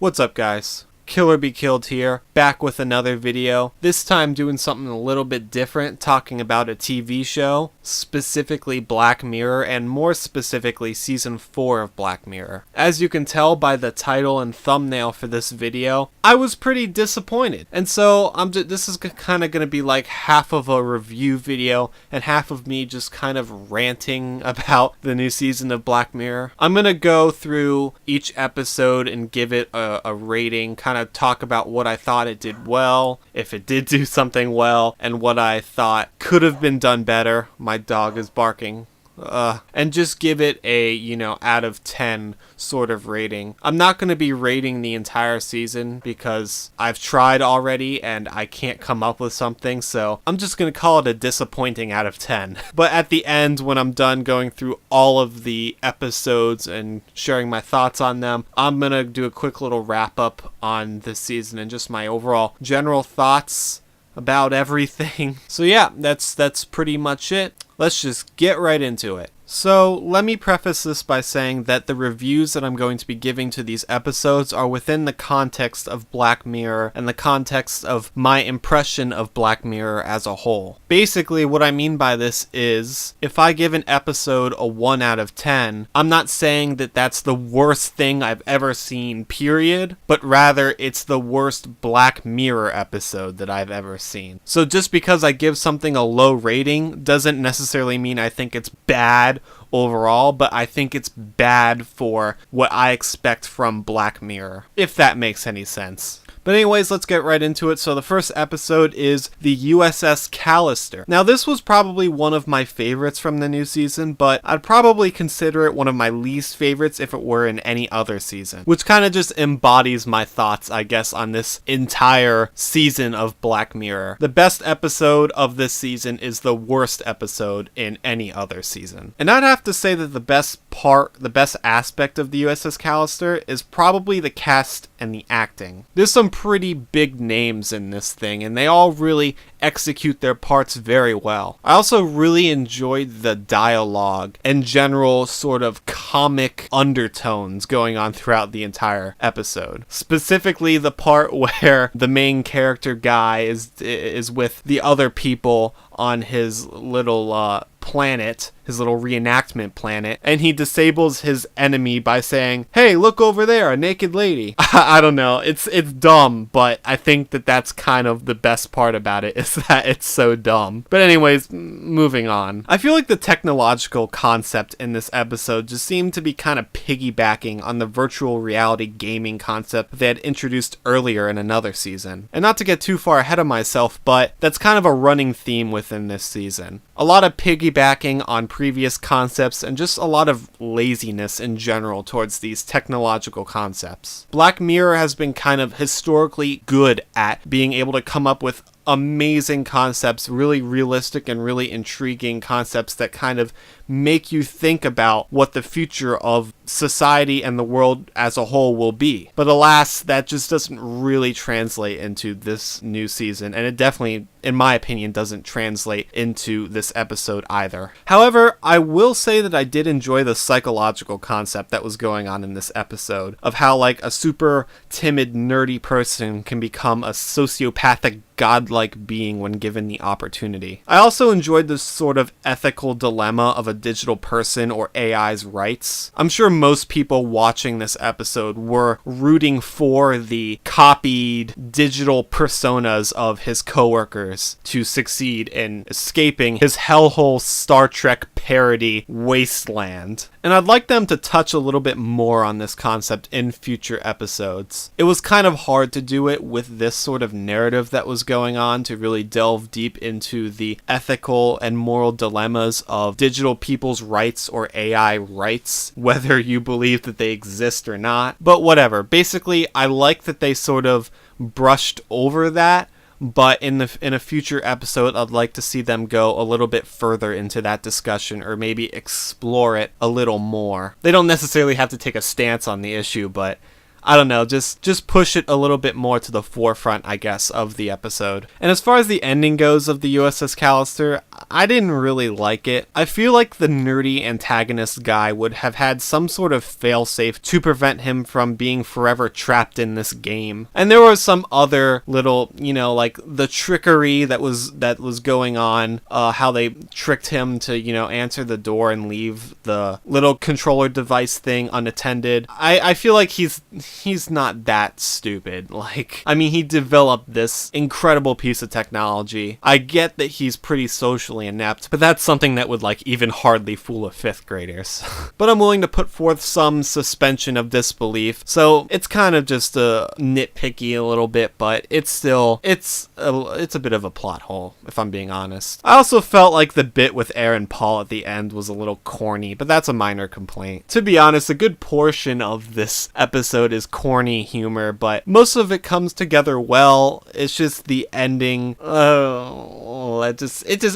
What's up, guys? Killer Be Killed here, back with another video, this time doing something a little bit different, talking about a TV show, specifically Black Mirror, and more specifically Season 4 of Black Mirror. As you can tell by the title and thumbnail for this video, I was pretty disappointed, and so this is kind of going to be like half of a review video, and half of me just kind of ranting about the new season of Black Mirror. I'm going to go through each episode and give it a rating, kind of talk about what I thought it did well, if it did do something well, and what I thought could have been done better. My dog is barking. And just give it a, out of 10 sort of rating. I'm not going to be rating the entire season because I've tried already and I can't come up with something, so I'm just going to call it a disappointing out of 10. But at the end, when I'm done going through all of the episodes and sharing my thoughts on them, I'm going to do a quick little wrap up on this season and just my overall general thoughts about everything. So yeah, that's pretty much it. Let's just get right into it. So, let me preface this by saying that the reviews that I'm going to be giving to these episodes are within the context of Black Mirror and the context of my impression of Black Mirror as a whole. Basically, what I mean by this is, if I give an episode a 1 out of 10, I'm not saying that that's the worst thing I've ever seen, period, but rather it's the worst Black Mirror episode that I've ever seen. So just because I give something a low rating doesn't necessarily mean I think it's bad overall, but I think it's bad for what I expect from Black Mirror, if that makes any sense. But anyways, let's get right into it. So the first episode is the USS Callister. Now this was probably one of my favorites from the new season, but I'd probably consider it one of my least favorites if it were in any other season, which kind of just embodies my thoughts, I guess, on this entire season of Black Mirror. The best episode of this season is the worst episode in any other season. And I'd have to say that the best aspect of the USS Callister is probably the cast and the acting. There's some pretty big names in this thing, and they all really execute their parts very well. I also really enjoyed the dialogue and general sort of comic undertones going on throughout the entire episode. Specifically the part where the main character guy is with the other people on his little planet, his little reenactment planet, and he disables his enemy by saying, "Hey, look over there, a naked lady." I don't know, it's dumb, but I think that that's kind of the best part about it, is that it's so dumb. But anyways, moving on. I feel like the technological concept in this episode just seemed to be kind of piggybacking on the virtual reality gaming concept they had introduced earlier in another season. And not to get too far ahead of myself, but that's kind of a running theme within this season. A lot of piggybacking on previous concepts and just a lot of laziness in general towards these technological concepts. Black Mirror has been kind of historically good at being able to come up with amazing concepts, really realistic and really intriguing concepts that kind of make you think about what the future of society and the world as a whole will be. But alas, that just doesn't really translate into this new season, and it definitely, in my opinion, doesn't translate into this episode either. However, I will say that I did enjoy the psychological concept that was going on in this episode, of how like a super timid, nerdy person can become a sociopathic godlike being when given the opportunity. I also enjoyed this sort of ethical dilemma of a digital person or AI's rights. I'm sure most people watching this episode were rooting for the copied digital personas of his coworkers to succeed in escaping his hellhole Star Trek parody wasteland. And I'd like them to touch a little bit more on this concept in future episodes. It was kind of hard to do it with this sort of narrative that was going on, to really delve deep into the ethical and moral dilemmas of digital people's rights or AI rights, whether you believe that they exist or not. But whatever. Basically, I like that they sort of brushed over that, but in a future episode, I'd like to see them go a little bit further into that discussion, or maybe explore it a little more. They don't necessarily have to take a stance on the issue, but I don't know, just push it a little bit more to the forefront, I guess, of the episode. And as far as the ending goes of the USS Callister, I didn't really like it. I feel like the nerdy antagonist guy would have had some sort of failsafe to prevent him from being forever trapped in this game. And there was some other little, like the trickery that was going on, how they tricked him to, answer the door and leave the little controller device thing unattended. I feel like he's not that stupid. Like, I mean, he developed this incredible piece of technology. I get that he's pretty socially inept, but that's something that would even hardly fool a 5th graders. But I'm willing to put forth some suspension of disbelief, so it's kind of just nitpicky a little bit, but it's a bit of a plot hole, if I'm being honest. I also felt like the bit with Aaron Paul at the end was a little corny, but that's a minor complaint. To be honest, a good portion of this episode is corny humor, but most of it comes together well. It's just the ending,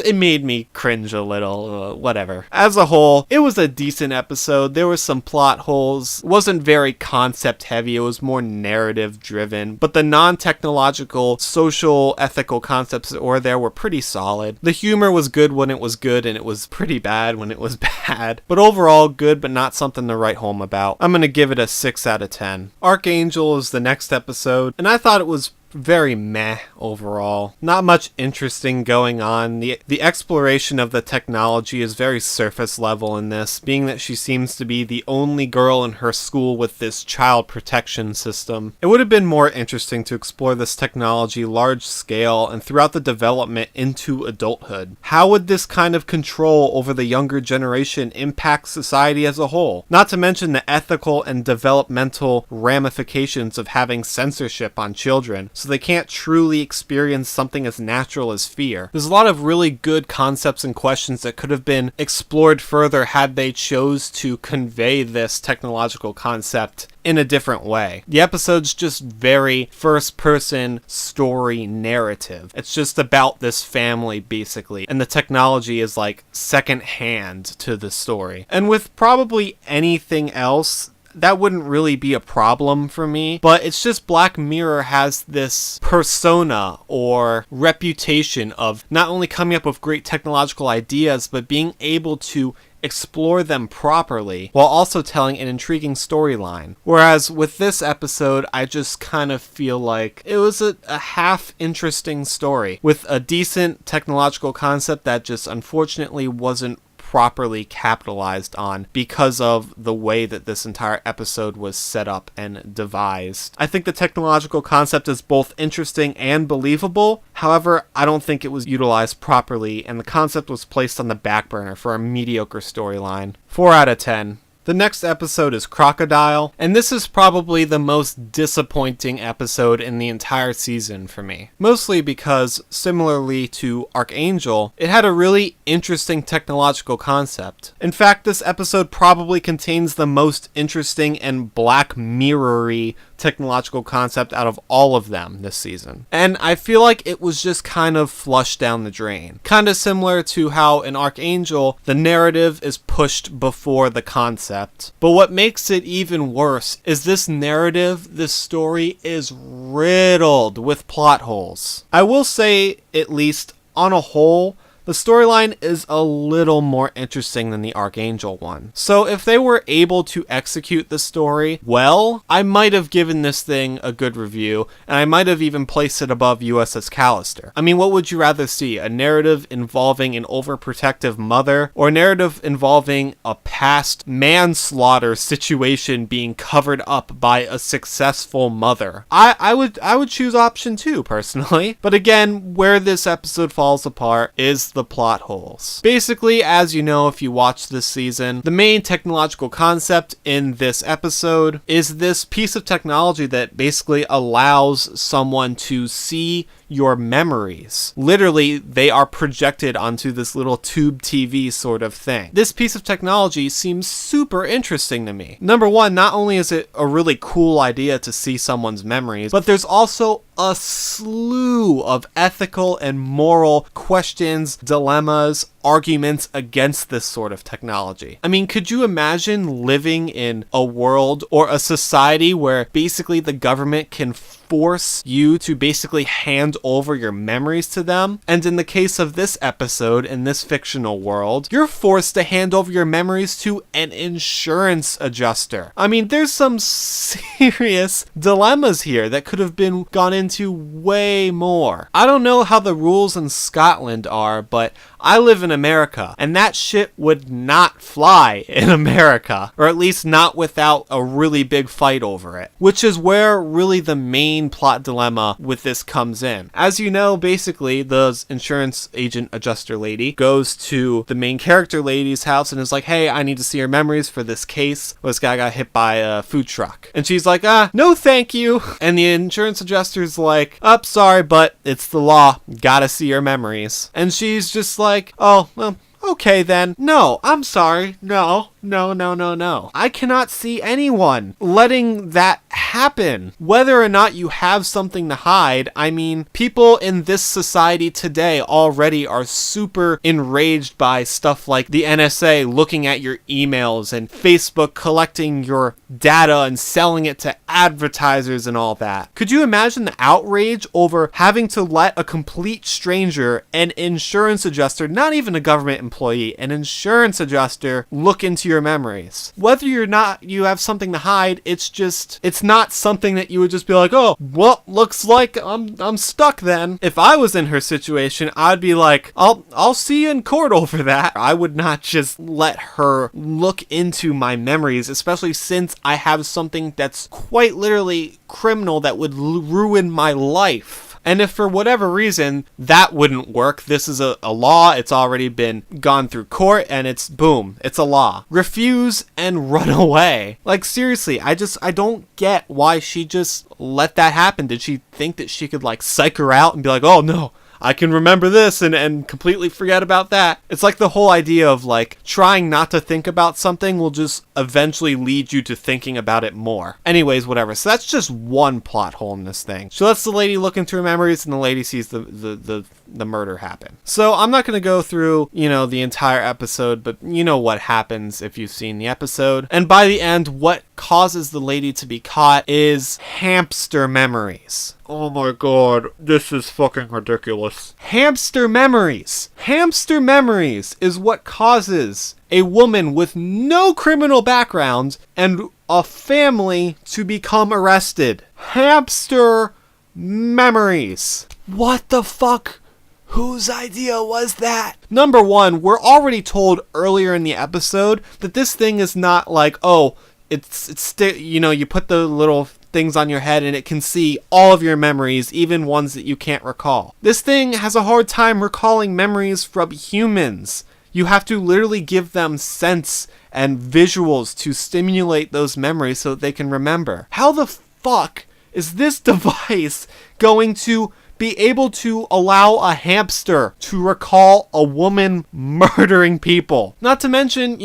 it made me cringe a little, whatever. As a whole, it was a decent episode. There were some plot holes. It wasn't very concept heavy, it was more narrative driven, but the non-technological, social, ethical concepts that were there were pretty solid. The humor was good when it was good, and it was pretty bad when it was bad. But overall, good, but not something to write home about. I'm gonna give it a 6 out of 10. Archangel is the next episode, and I thought it was very meh overall. Not much interesting going on. The exploration of the technology is very surface level in this, being that she seems to be the only girl in her school with this child protection system. It would have been more interesting to explore this technology large scale and throughout the development into adulthood. How would this kind of control over the younger generation impact society as a whole? Not to mention the ethical and developmental ramifications of having censorship on children, so they can't truly experience something as natural as fear. There's a lot of really good concepts and questions that could have been explored further had they chose to convey this technological concept in a different way. The episode's just very first-person story narrative. It's just about this family, basically, and the technology is second-hand to the story. And with probably anything else, that wouldn't really be a problem for me, but it's just Black Mirror has this persona or reputation of not only coming up with great technological ideas, but being able to explore them properly while also telling an intriguing storyline. Whereas with this episode, I just kind of feel like it was a half interesting story with a decent technological concept that just unfortunately wasn't properly capitalized on because of the way that this entire episode was set up and devised. I think the technological concept is both interesting and believable. However, I don't think it was utilized properly, and the concept was placed on the back burner for a mediocre storyline. 4 out of 10. The next episode is Crocodile, and this is probably the most disappointing episode in the entire season for me. Mostly because, similarly to Archangel, it had a really interesting technological concept. In fact, this episode probably contains the most interesting and Black Mirror-y technological concept out of all of them this season. And I feel like it was just kind of flushed down the drain. Kind of similar to how in Archangel, the narrative is pushed before the concept. But what makes it even worse is this narrative, this story is riddled with plot holes. I will say, at least on a whole, the storyline is a little more interesting than the Archangel one. So if they were able to execute the story well, I might have given this thing a good review, and I might have even placed it above USS Callister. I mean, what would you rather see? A narrative involving an overprotective mother, or a narrative involving a past manslaughter situation being covered up by a successful mother? I would choose option 2, personally. But again, where this episode falls apart is the plot holes. Basically, as you know if you watch this season, the main technological concept in this episode is this piece of technology that basically allows someone to see your memories. Literally, they are projected onto this little tube TV sort of thing. This piece of technology seems super interesting to me. Number one, not only is it a really cool idea to see someone's memories, but there's also a slew of ethical and moral questions, dilemmas, arguments against this sort of technology. I mean, could you imagine living in a world or a society where basically the government can force you to basically hand over your memories to them? And in the case of this episode, in this fictional world, you're forced to hand over your memories to an insurance adjuster. I mean, there's some serious dilemmas here that could have been gone into way more. I don't know how the rules in Scotland are, but I live in America, and that shit would not fly in America, or at least not without a really big fight over it, which is where really the main plot dilemma with this comes in. As you know, basically, the insurance agent adjuster lady goes to the main character lady's house and is like, hey, I need to see your memories for this case where this guy got hit by a food truck. And she's like, no thank you. And the insurance adjuster's like, sorry, but it's the law. Gotta see your memories. And she's just like, oh, well, okay then. No, I'm sorry. No. I cannot see anyone letting that happen. Whether or not you have something to hide, I mean, people in this society today already are super enraged by stuff like the NSA looking at your emails and Facebook collecting your data and selling it to advertisers and all that. Could you imagine the outrage over having to let a complete stranger, an insurance adjuster, not even a government employee, an insurance adjuster, look into your memories? Whether or not you have something to hide, it's not something that you would just be like, oh, well, looks like I'm stuck then. If I was in her situation, I'd be like, I'll see you in court over that. I would not just let her look into my memories, especially since I have something that's quite literally criminal that would ruin my life. And if for whatever reason that wouldn't work, this is a law, it's already been gone through court, and it's boom, it's a law. Refuse and run away. Like, seriously, I don't get why she just let that happen. Did she think that she could, like, psych her out and be like, oh no, I can remember this and completely forget about that? It's like the whole idea of, like, trying not to think about something will just eventually lead you to thinking about it more. Anyways, whatever. So that's just one plot hole in this thing. She lets the lady look into her memories, and the lady sees the murder happen. So I'm not going to go through, the entire episode, but you know what happens if you've seen the episode. And by the end, what causes the lady to be caught is hamster memories. Oh my god, this is fucking ridiculous. Hamster memories. Hamster memories is what causes a woman with no criminal background and a family to become arrested. Hamster memories. What the fuck? Whose idea was that? Number one, we're already told earlier in the episode that this thing is not like, oh, you put the little things on your head and it can see all of your memories, even ones that you can't recall. This thing has a hard time recalling memories from humans. You have to literally give them sense and visuals to stimulate those memories so that they can remember. How the fuck is this device going to be able to allow a hamster to recall a woman murdering people? Not to mention,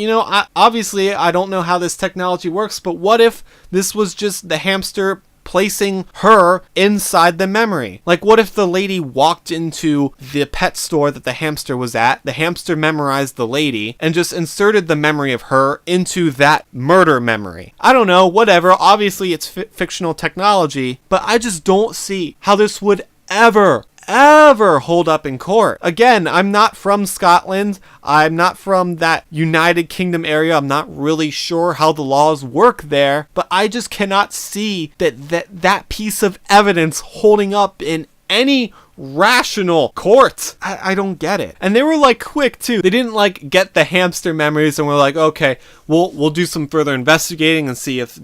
obviously I don't know how this technology works, but what if this was just the hamster placing her inside the memory? Like, what if the lady walked into the pet store that the hamster was at, the hamster memorized the lady, and just inserted the memory of her into that murder memory? I don't know, whatever. Obviously, it's fictional technology, but I just don't see how this would ever hold up in court. Again, I'm not from Scotland. I'm not from that United Kingdom area. I'm not really sure how the laws work there, but I just cannot see that piece of evidence holding up in any rational court. I don't get it. And they were like quick too. They didn't like get the hamster memories and were like, okay, we'll do some further investigating and see if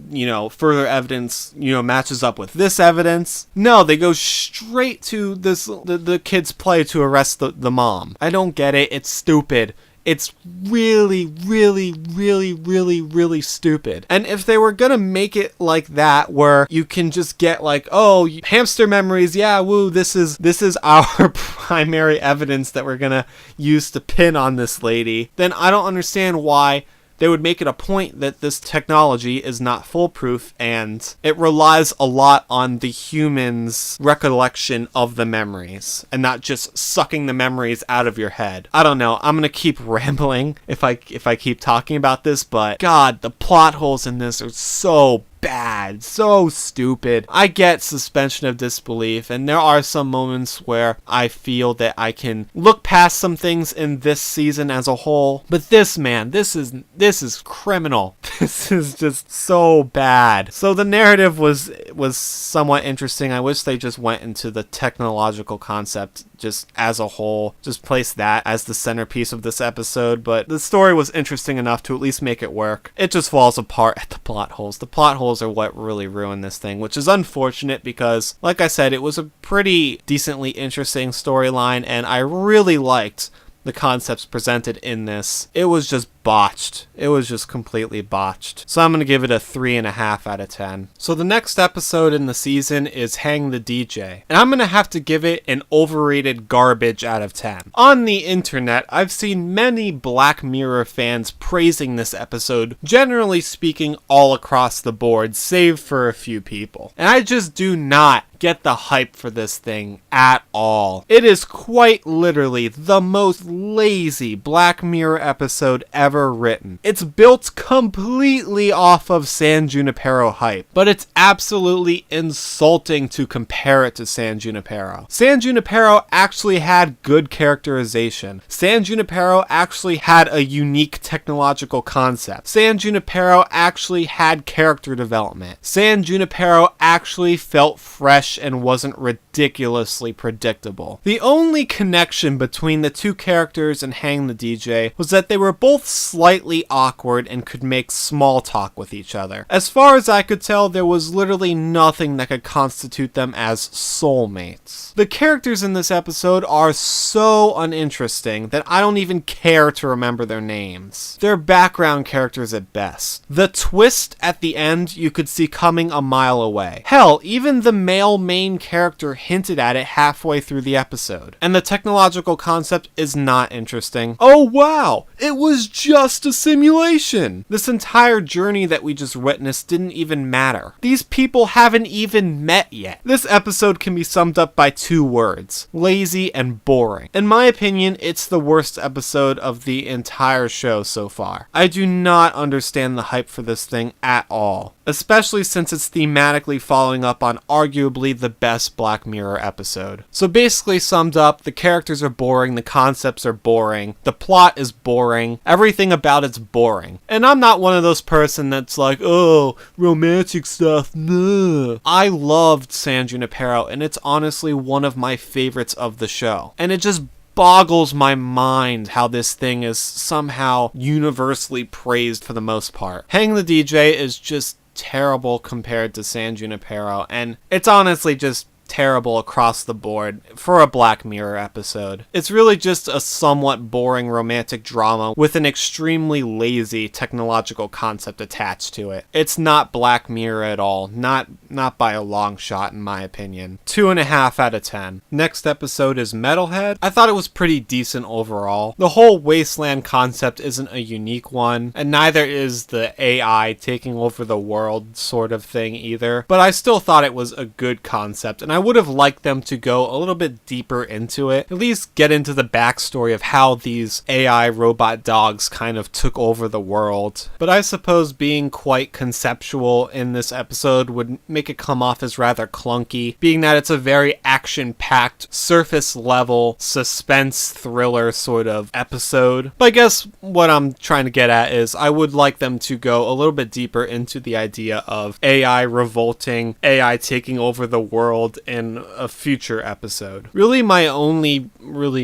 further evidence matches up with this evidence. No, they go straight to the kid's play to arrest the mom. I don't get it. It's stupid. It's really, really, really, really, really stupid. And if they were gonna make it like that, where you can just get like, oh, hamster memories, yeah, woo, this is our primary evidence that we're gonna use to pin on this lady, then I don't understand why they would make it a point that this technology is not foolproof and it relies a lot on the human's recollection of the memories and not just sucking the memories out of your head. I don't know. I'm going to keep rambling if I keep talking about this, but God, the plot holes in this are so bad, so stupid. I get suspension of disbelief, and there are some moments where I feel that I can look past some things in this season as a whole, but this is criminal. This is just so bad. So the narrative was somewhat interesting. I wish they just went into the technological concept just as a whole, just place that as the centerpiece of this episode, but the story was interesting enough to at least make it work. It just falls apart at the plot holes. The plot holes are what really ruined this thing, which is unfortunate because, like I said, it was a pretty decently interesting storyline, and I really liked the concepts presented in this. It was just botched. It was just completely botched. So I'm going to give it a 3.5 out of 10. So the next episode in the season is Hang the DJ. And I'm going to have to give it an overrated garbage out of 10. On the internet, I've seen many Black Mirror fans praising this episode, generally speaking all across the board, save for a few people. And I just do not get the hype for this thing at all. It is quite literally the most lazy Black Mirror episode ever written. It's built completely off of San Junipero hype, but it's absolutely insulting to compare it to San Junipero. San Junipero actually had good characterization. San Junipero actually had a unique technological concept. San Junipero actually had character development. San Junipero actually felt fresh and wasn't ridiculously predictable. The only connection between the two characters in Hang the DJ was that they were both slightly awkward and could make small talk with each other. As far as I could tell, there was literally nothing that could constitute them as soulmates. The characters in this episode are so uninteresting that I don't even care to remember their names. They're background characters at best. The twist at the end you could see coming a mile away. Hell, even the male main character hinted at it halfway through the episode. And the technological concept is not interesting. Oh wow, it was just a simulation. This entire journey that we just witnessed didn't even matter. These people haven't even met yet. This episode can be summed up by 2 words: lazy and boring. In my opinion, it's the worst episode of the entire show so far. I do not understand the hype for this thing at all, especially since it's thematically following up on arguably the best Black Mirror episode. So basically summed up, the characters are boring, the concepts are boring, the plot is boring, everything about it's boring. And I'm not one of those person that's like, oh, romantic stuff, nah. I loved San Junipero, and it's honestly one of my favorites of the show. And it just boggles my mind how this thing is somehow universally praised for the most part. Hang the DJ is just terrible compared to San Junipero, and it's honestly just terrible across the board for a Black Mirror episode. It's really just a somewhat boring romantic drama with an extremely lazy technological concept attached to it. It's not Black Mirror at all, not by a long shot in my opinion. 2.5 out of 10. Next episode is Metalhead. I thought it was pretty decent overall. The whole wasteland concept isn't a unique one, and neither is the AI taking over the world sort of thing either, but I still thought it was a good concept, and I would have liked them to go a little bit deeper into it, at least get into the backstory of how these AI robot dogs kind of took over the world. But I suppose being quite conceptual in this episode would make it come off as rather clunky, being that it's a very action-packed, surface-level, suspense thriller sort of episode. But I guess what I'm trying to get at is I would like them to go a little bit deeper into the idea of AI revolting, AI taking over the world in a future episode. Really, my only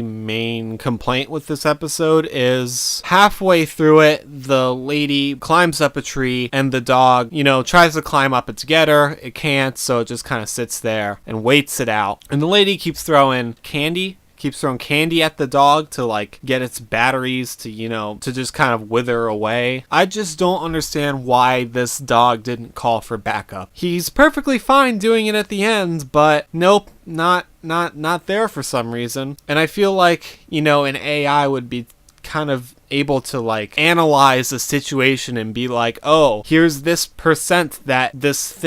main complaint with this episode is halfway through it, the lady climbs up a tree and the dog, tries to climb up it to get her. It can't, so it just kind of sits there and waits it out. And the lady keeps throwing candy keeps throwing candy at the dog to like get its batteries to, you know, to just kind of wither away. I just don't understand why this dog didn't call for backup. He's perfectly fine doing it at the end, but nope, not there for some reason. And I feel like, you know, an AI would be kind of able to like analyze the situation and be like, oh, here's this percent that this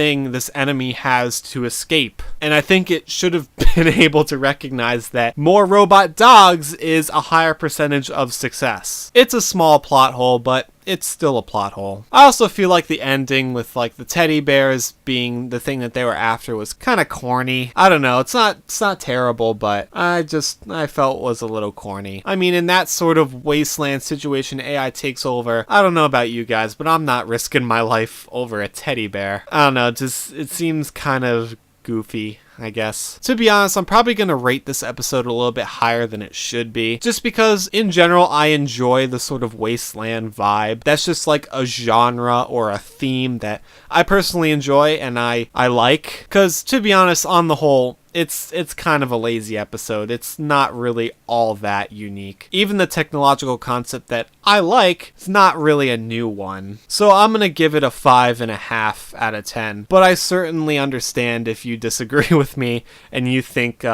enemy has to escape. And I think it should have been able to recognize that more robot dogs is a higher percentage of success. It's a small plot hole, but it's still a plot hole. I also feel like the ending with like the teddy bears being the thing that they were after was kind of corny. I don't know. It's not terrible, but I felt it was a little corny. I mean, in that sort of wasteland situation, AI takes over. I don't know about you guys, but I'm not risking my life over a teddy bear. I don't know. Just, it seems kind of goofy, I guess. To be honest, I'm probably going to rate this episode a little bit higher than it should be, just because in general I enjoy the sort of wasteland vibe. That's just like a genre or a theme that I personally enjoy and I like, because to be honest, on the whole, it's kind of a lazy episode. It's not really all that unique. Even the technological concept that I like is not really a new one. So I'm going to give it a 5.5 out of 10. But I certainly understand if you disagree with me and you think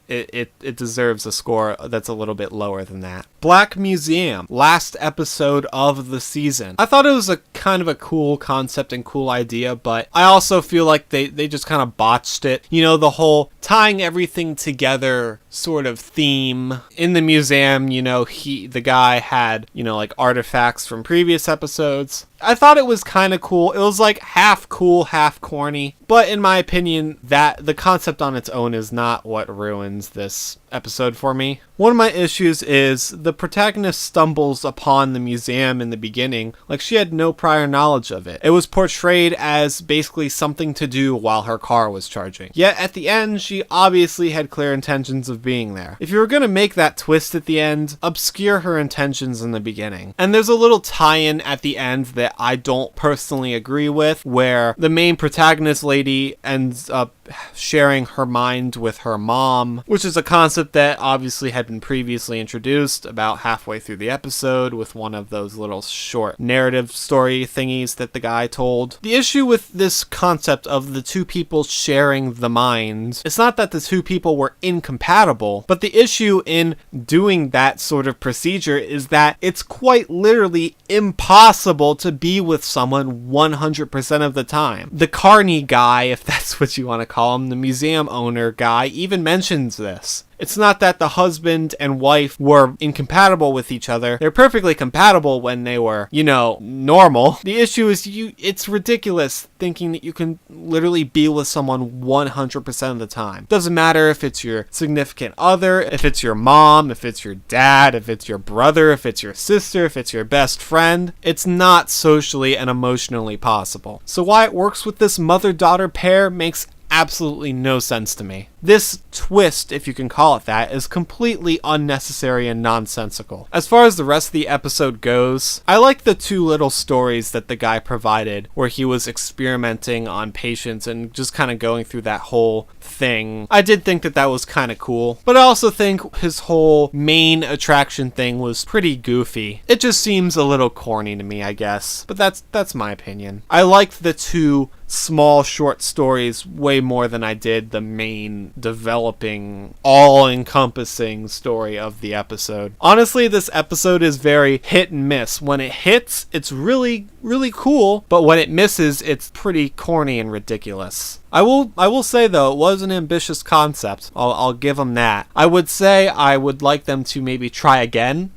it deserves a score that's a little bit lower than that. Black Museum, last episode of the season. I thought it was a kind of a cool concept and cool idea, but I also feel like they just kind of botched it. You know, the whole tying everything together sort of theme. In the museum, you know, the guy had, you know, like artifacts from previous episodes. I thought it was kind of cool. It was like half cool, half corny. But in my opinion, that the concept on its own is not what ruins this episode for me. One of my issues is the protagonist stumbles upon the museum in the beginning like she had no prior knowledge of it. It was portrayed as basically something to do while her car was charging. Yet at the end, she obviously had clear intentions of being there. If you were going to make that twist at the end, obscure her intentions in the beginning. And there's a little tie-in at the end that I don't personally agree with, where the main protagonist lady ends up sharing her mind with her mom, which is a concept that obviously had been previously introduced about halfway through the episode with one of those little short narrative story thingies that the guy told. The issue with this concept of the two people sharing the mind, it's not that the two people were incompatible, but the issue in doing that sort of procedure is that it's quite literally impossible to be with someone 100% of the time. The Carney guy, if that's what you want to call him, the museum owner guy, even mentions this. It's not that the husband and wife were incompatible with each other. They're perfectly compatible when they were, you know, normal. The issue is it's ridiculous thinking that you can literally be with someone 100% of the time. Doesn't matter if it's your significant other, if it's your mom, if it's your dad, if it's your brother, if it's your sister, if it's your best friend. It's not socially and emotionally possible. So why it works with this mother-daughter pair makes absolutely no sense to me. This twist, if you can call it that, is completely unnecessary and nonsensical. As far as the rest of the episode goes, I like the two little stories that the guy provided where he was experimenting on patients and just kind of going through that whole thing. I did think that that was kind of cool, but I also think his whole main attraction thing was pretty goofy. It just seems a little corny to me, I guess, but that's my opinion. I liked the two small short stories way more than I did the main developing all-encompassing story of the episode. Honestly, this episode is very hit and miss. When it hits, it's really cool, but when it misses, it's pretty corny and ridiculous. I will say though, it was an ambitious concept. I'll give them that. I would say I would like them to maybe try again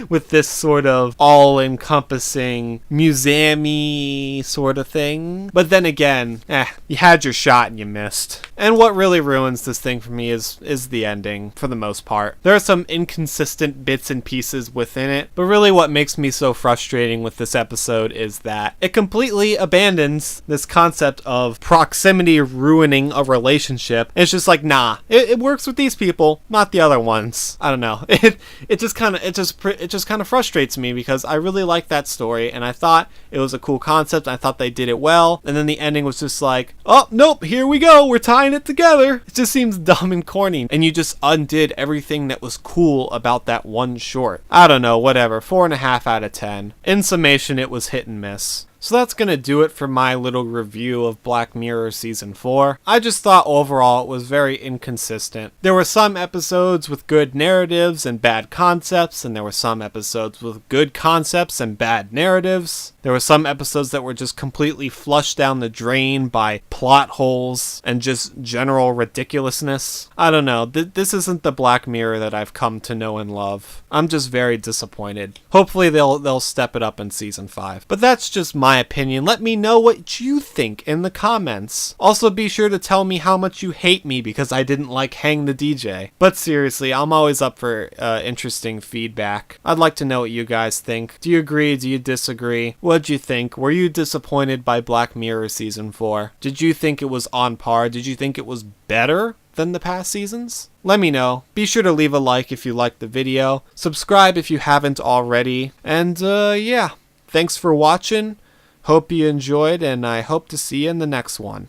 with this sort of all-encompassing museum-y sort of thing. But then again, you had your shot and you missed. And what really ruins this thing for me is the ending, for the most part. There are some inconsistent bits and pieces within it, but really what makes me so frustrating with this episode is is that it completely abandons this concept of proximity ruining a relationship. It's just like, nah, it works with these people, not the other ones. I don't know. It just kind of frustrates me because I really like that story and I thought it was a cool concept. I thought they did it well, and then the ending was just like, oh nope, here we go, we're tying it together. It just seems dumb and corny, and you just undid everything that was cool about that one short. I don't know, whatever. 4.5 out of 10. In summation, it was hit and miss. So that's going to do it for my little review of Black Mirror Season 4. I just thought overall it was very inconsistent. There were some episodes with good narratives and bad concepts, and there were some episodes with good concepts and bad narratives. There were some episodes that were just completely flushed down the drain by plot holes and just general ridiculousness. I don't know, this isn't the Black Mirror that I've come to know and love. I'm just very disappointed. Hopefully they'll step it up in Season 5. But that's just my opinion. Let me know what you think in the comments. Also, be sure to tell me how much you hate me because I didn't like Hang the DJ. But seriously, I'm always up for interesting feedback. I'd like to know what you guys think. Do you agree? Do you disagree? What'd you think? Were you disappointed by Black Mirror Season 4? Did you think it was on par? Did you think it was better than the past seasons? Let me know. Be sure to leave a like if you liked the video. Subscribe if you haven't already. And yeah, thanks for watching. Hope you enjoyed, and I hope to see you in the next one.